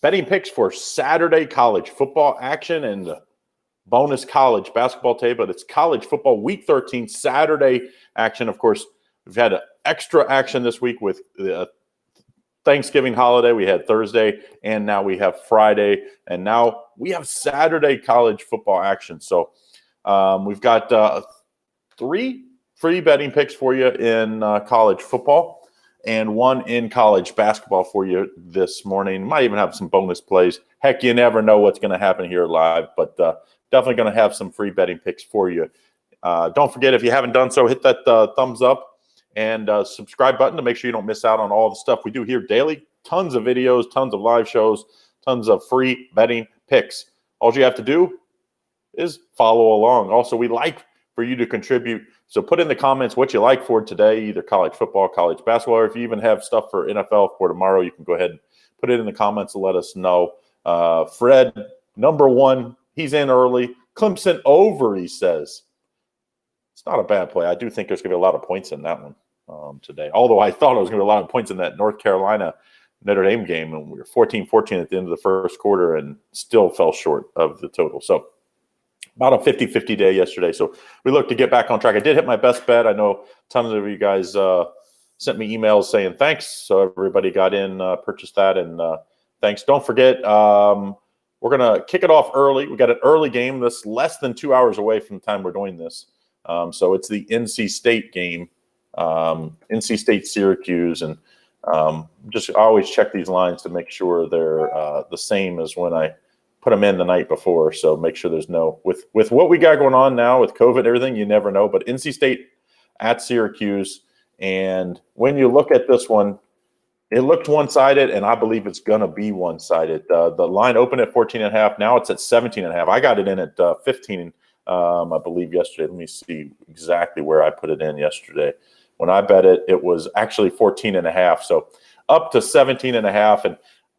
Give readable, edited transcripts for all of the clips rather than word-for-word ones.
betting picks for Saturday college football action and the bonus college basketball tape, but it's college football week 13 Saturday action. Of course, we've had extra action this week with the Thanksgiving holiday. We had Thursday, and now we have Friday, and now we have Saturday college football action. So we've got 3 free betting picks for you in college football and 1 in college basketball for you this morning. Might even have some bonus plays. Heck, you never know what's going to happen here live, but definitely going to have some free betting picks for you. Don't forget, if you haven't done so, hit that thumbs up and subscribe button to make sure you don't miss out on all the stuff we do here daily. Tons of videos, tons of live shows, tons of free betting picks. All you have to do is follow along. Also, we like for you to contribute. So put in the comments what you like for today, either college football, college basketball, or if you even have stuff for NFL for tomorrow, you can go ahead and put it in the comments and let us know. Fred, number 1, he's in early. Clemson over, he says. It's not a bad play. I do think there's going to be a lot of points in that one today, although I thought it was going to be a lot of points in that North Carolina Notre Dame game, and we were 14-14 at the end of the first quarter and still fell short of the total. So about a 50-50 day yesterday. So we look to get back on track. I did hit my best bet. I know tons of you guys sent me emails saying thanks. So everybody got in, purchased that, and thanks. Don't forget, we're going to kick it off early. We got an early game that's less than 2 hours away from the time we're doing this. So it's the NC State game, NC State Syracuse. And just always check these lines to make sure they're the same as when I put them in the night before. So make sure there's no, with what we got going on now with COVID and everything, you never know. But NC State at Syracuse. And when you look at this one, it looked one-sided, and I believe it's going to be one-sided. The line opened at 14.5. Now it's at 17.5. I got it in at 15, I believe, yesterday. Let me see exactly where I put it in yesterday. When I bet it, it was actually 14.5. So up to 17.5. And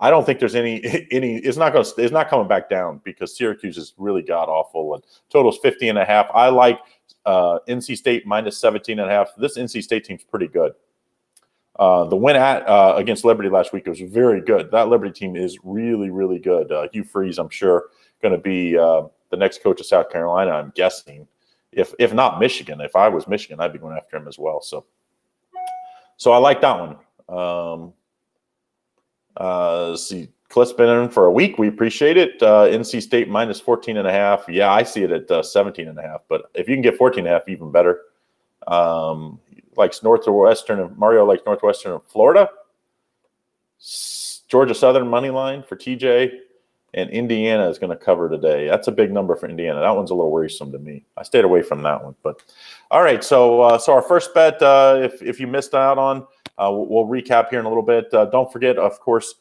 I don't think there's any. It's not coming back down because Syracuse is really god awful, and total's 50.5. I like NC State minus 17.5. This NC State team's pretty good. The win against Liberty last week was very good. That Liberty team is really, really good. Hugh Freeze, I'm sure, going to be the next coach of South Carolina, I'm guessing. If not Michigan. If I was Michigan, I'd be going after him as well. So I like that one. See, Cliff's been in for a week. We appreciate it. NC State minus 14.5. Yeah, I see it at 17.5. But if you can get 14.5, even better. Likes Northwestern, and Mario likes Northwestern and Florida. Georgia Southern money line for TJ, and Indiana is going to cover today. That's a big number for Indiana. That one's a little worrisome to me. I stayed away from that one. But all right, so our first bet, if you missed out on, we'll recap here in a little bit. Don't forget, of course,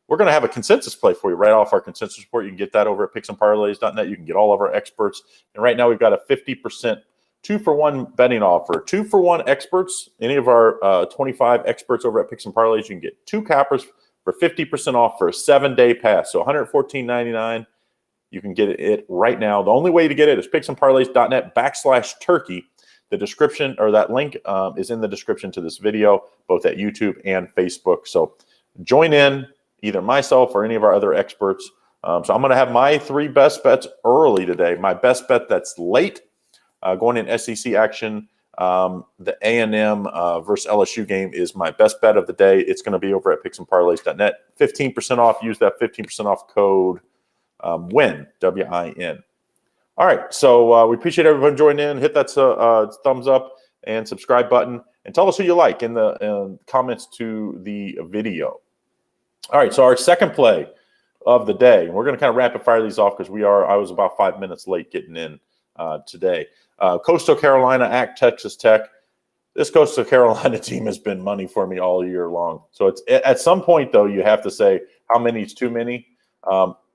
we're going to have a consensus play for you right off our consensus report. You can get that over at picksandparlays.net. You can get all of our experts. And right now we've got a 50% 2-for-1 betting offer. 2-for-1 experts. Any of our 25 experts over at Picks and Parlays, you can get 2 cappers for 50% off for a 7-day pass. So $114.99. You can get it right now. The only way to get it is picksandparlays.net/turkey. The description, or that link, is in the description to this video, both at YouTube and Facebook. So join in, either myself or any of our other experts. So I'm going to have my 3 best bets early today. My best bet that's late, going in SEC action, the A&M versus LSU game is my best bet of the day. It's going to be over at picksandparlays.net. 15% off. Use that 15% off code WIN, W-I-N. All right, so we appreciate everyone joining in. Hit that thumbs up and subscribe button, and tell us who you like in the comments to the video. All right, so our second play of the day, and we're going to kind of rapid fire these off because I was about 5 minutes late getting in today. Coastal Carolina at Texas Tech. This Coastal Carolina team has been money for me all year long. So it's at some point, though, you have to say how many is too many.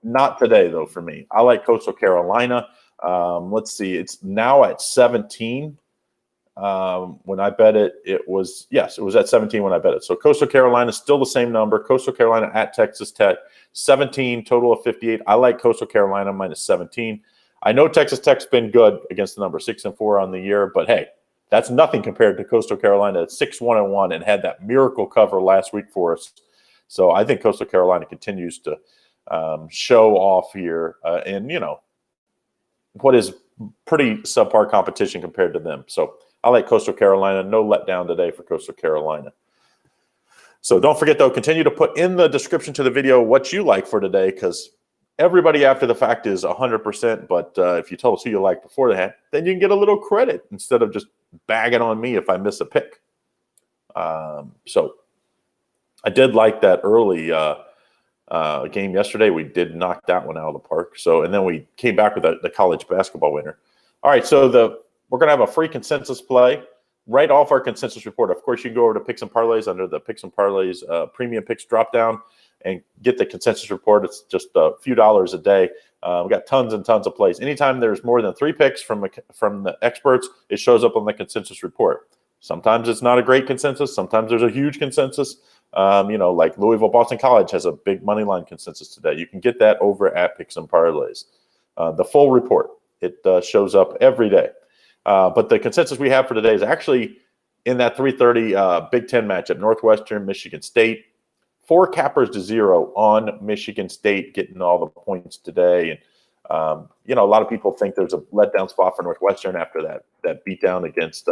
Not today, though, for me. I like Coastal Carolina. Let's see. It's now at 17. When I bet it, it was at 17 when I bet it. So Coastal Carolina is still the same number. Coastal Carolina at Texas Tech, 17, total of 58. I like Coastal Carolina minus 17. I know Texas Tech's been good against the number 6-4 on the year, but hey, that's nothing compared to Coastal Carolina at 6-1-1 and had that miracle cover last week for us. So I think Coastal Carolina continues to show off here in, what is pretty subpar competition compared to them. So I like Coastal Carolina. No letdown today for Coastal Carolina. So don't forget, though, continue to put in the description to the video what you like for today, because everybody after the fact is 100%. But if you tell us who you like beforehand, then you can get a little credit instead of just bagging on me if I miss a pick. So I did like that early game yesterday. We did knock that one out of the park. So, and then we came back with the college basketball winner. All right, so we're going to have a free consensus play right off our consensus report. Of course, you can go over to Picks and Parlays under the Picks and Parlays Premium Picks dropdown and get the consensus report. It's just a few dollars a day. We've got tons and tons of plays. Anytime there's more than 3 picks from the experts, it shows up on the consensus report. Sometimes it's not a great consensus. Sometimes there's a huge consensus. Like Louisville Boston College has a big money line consensus today. You can get that over at Picks and Parlays. The full report, it shows up every day. But the consensus we have for today is actually in that 3:30 Big Ten matchup, Northwestern, Michigan State. 4 cappers to 0 on Michigan State, getting all the points today. And, a lot of people think there's a letdown spot for Northwestern after that beatdown against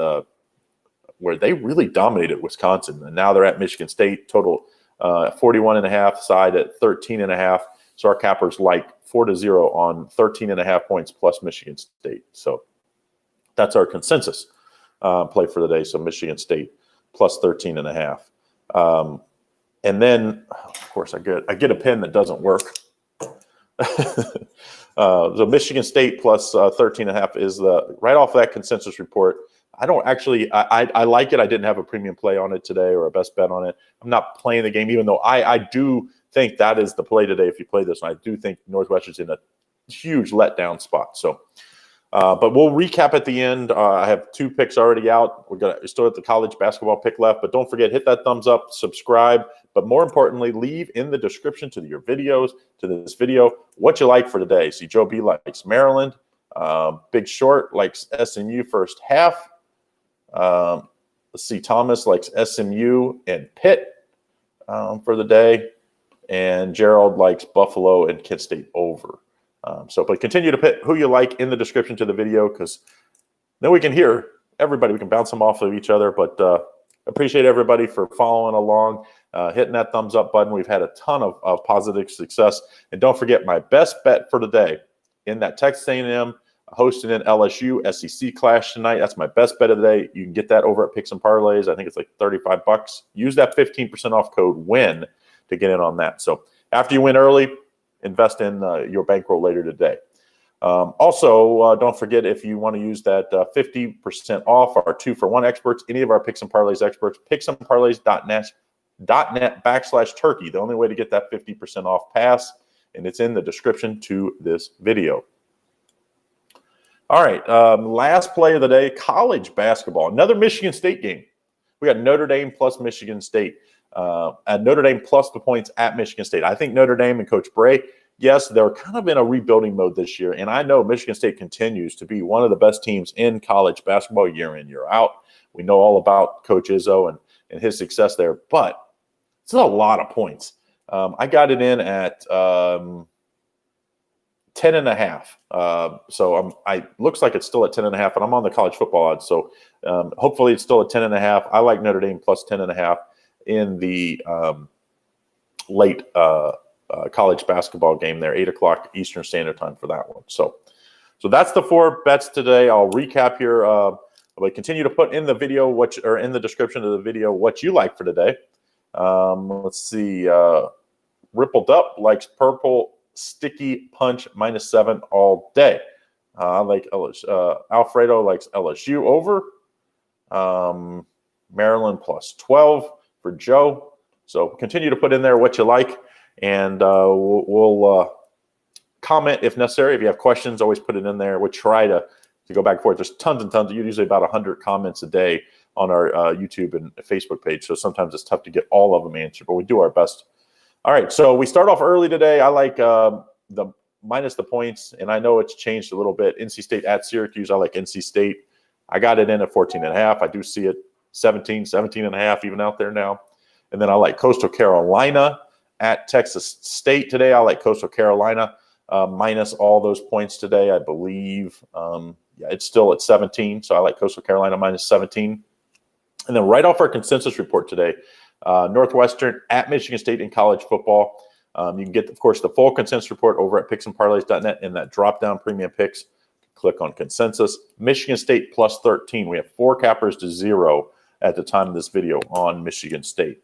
where they really dominated Wisconsin. And now they're at Michigan State, total 41.5, side at 13.5. So our cappers like 4-0 on 13.5 points plus Michigan State. So that's our consensus play for the day. So Michigan State plus 13.5. And then, of course, I get a pen that doesn't work. So Michigan State plus 13.5 is right off that consensus report. I don't actually – I like it. I didn't have a premium play on it today or a best bet on it. I'm not playing the game, even though I do think that is the play today if you play this one. I do think Northwestern's in a huge letdown spot. So, but we'll recap at the end. I have 2 picks already out. We're still at the college basketball pick left. But don't forget, hit that thumbs up, subscribe. But more importantly, leave in the description to your videos, to this video, what you like for today. See, Joe B likes Maryland. Big Short likes SMU first half. Let's see, Thomas likes SMU and Pitt for the day. And Gerald likes Buffalo and Kent State over. But continue to put who you like in the description to the video, because then we can hear everybody. We can bounce them off of each other. But appreciate everybody for following along, hitting that thumbs up button. We've had a ton of positive success. And don't forget, my best bet for today in that Texas A&M hosting an LSU SEC clash tonight. That's my best bet of the day. You can get that over at Picks and Parlays. I think it's like $35. Use that 15% off code WIN to get in on that. So after you win early, invest in your bankroll later today. Also, don't forget, if you want to use that 50% off our 2-for-1 experts, any of our Picks and Parlays experts, picksandparlays.net/turkey. The only way to get that 50% off pass, and it's in the description to this video. All right, last play of the day, college basketball. Another Michigan State game. We got Notre Dame plus Michigan State. At Notre Dame plus the points at Michigan State. I think Notre Dame and Coach Bray, yes, they're kind of in a rebuilding mode this year. And I know Michigan State continues to be one of the best teams in college basketball year in, year out. We know all about Coach Izzo and his success there. But it's a lot of points. I got it in at 10.5. So looks like it's still at 10.5, and I'm on the college football odds. So hopefully it's still at 10.5. I like Notre Dame plus 10.5 in the late college basketball game there, 8 o'clock Eastern Standard Time for that one. So that's the 4 bets today. I'll recap here. But continue to put in the video or in the description of the video what you like for today. Let's see. Rippled Up likes purple sticky punch -7 all day. I like LSU. Alfredo likes LSU over. Maryland plus 12 for Joe. So continue to put in there what you like, and we'll comment if necessary. If you have questions, always put it in there. We'll try to go back and forth. There's tons and tons. Usually about 100 comments a day on our YouTube and Facebook page. So sometimes it's tough to get all of them answered, but we do our best. All right, so we start off early today. I like the minus the points, and I know it's changed a little bit. NC State at Syracuse. I like NC State. I got it in at 14.5. I do see it 17.5 even out there now. And then I like Coastal Carolina at Texas State today. I like Coastal Carolina minus all those points today, I believe. Yeah, it's still at 17, so I like Coastal Carolina minus 17. And then right off our consensus report today, Northwestern at Michigan State in college football. You can get, of course, the full consensus report over at picksandparlays.net in that drop-down premium picks. Click on consensus. Michigan State plus 13. We have 4 cappers to 0 at the time of this video on Michigan State.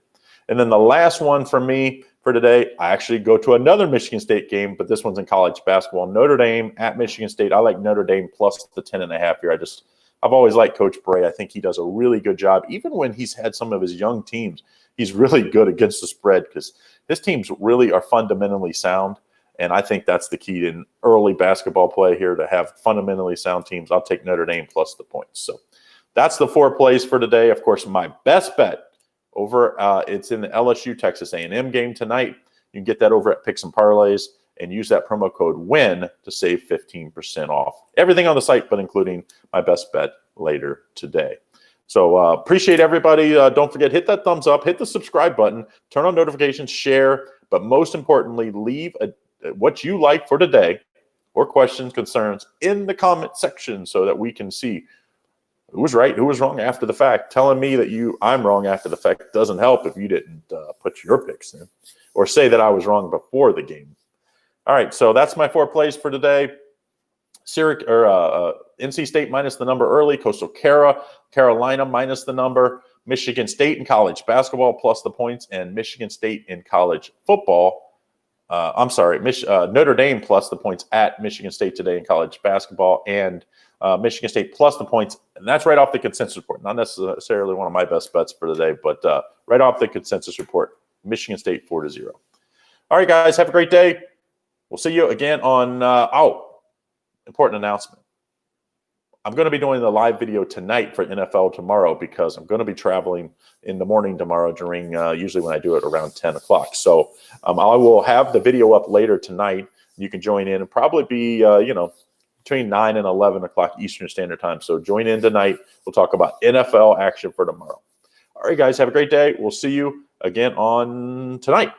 And then the last one for me for today, I actually go to another Michigan State game, but this one's in college basketball. Notre Dame at Michigan State. I like Notre Dame plus the 10.5 here. I've always liked Coach Bray. I think he does a really good job. Even when he's had some of his young teams, he's really good against the spread because his teams really are fundamentally sound. And I think that's the key in early basketball play here, to have fundamentally sound teams. I'll take Notre Dame plus the points. So that's the 4 plays for today. Of course, my best bet over, it's in the LSU Texas A&M game tonight. You can get that over at Picks and Parlays and use that promo code WIN to save 15% off everything on the site, but including my best bet later today. So appreciate everybody. Don't forget, hit that thumbs up, hit the subscribe button, turn on notifications, share, but most importantly, leave what you like for today or questions, concerns in the comment section so that we can see who was right, who was wrong after the fact. Telling me that I'm wrong after the fact doesn't help if you didn't put your picks in or say that I was wrong before the game. All right, so that's my 4 plays for today. NC State minus the number early, Coastal Carolina minus the number, Michigan State in college basketball plus the points, and Michigan State in college football. Notre Dame plus the points at Michigan State today in college basketball, and Michigan State plus the points. And that's right off the consensus report. Not necessarily one of my best bets for today, but right off the consensus report, Michigan State 4-0. All right, guys, have a great day. We'll see you again on, important announcement. I'm going to be doing the live video tonight for NFL tomorrow because I'm going to be traveling in the morning tomorrow during, usually when I do it around 10 o'clock. So I will have the video up later tonight. You can join in and probably be, between 9 and 11 o'clock Eastern Standard Time. So join in tonight. We'll talk about NFL action for tomorrow. All right, guys, have a great day. We'll see you again on tonight.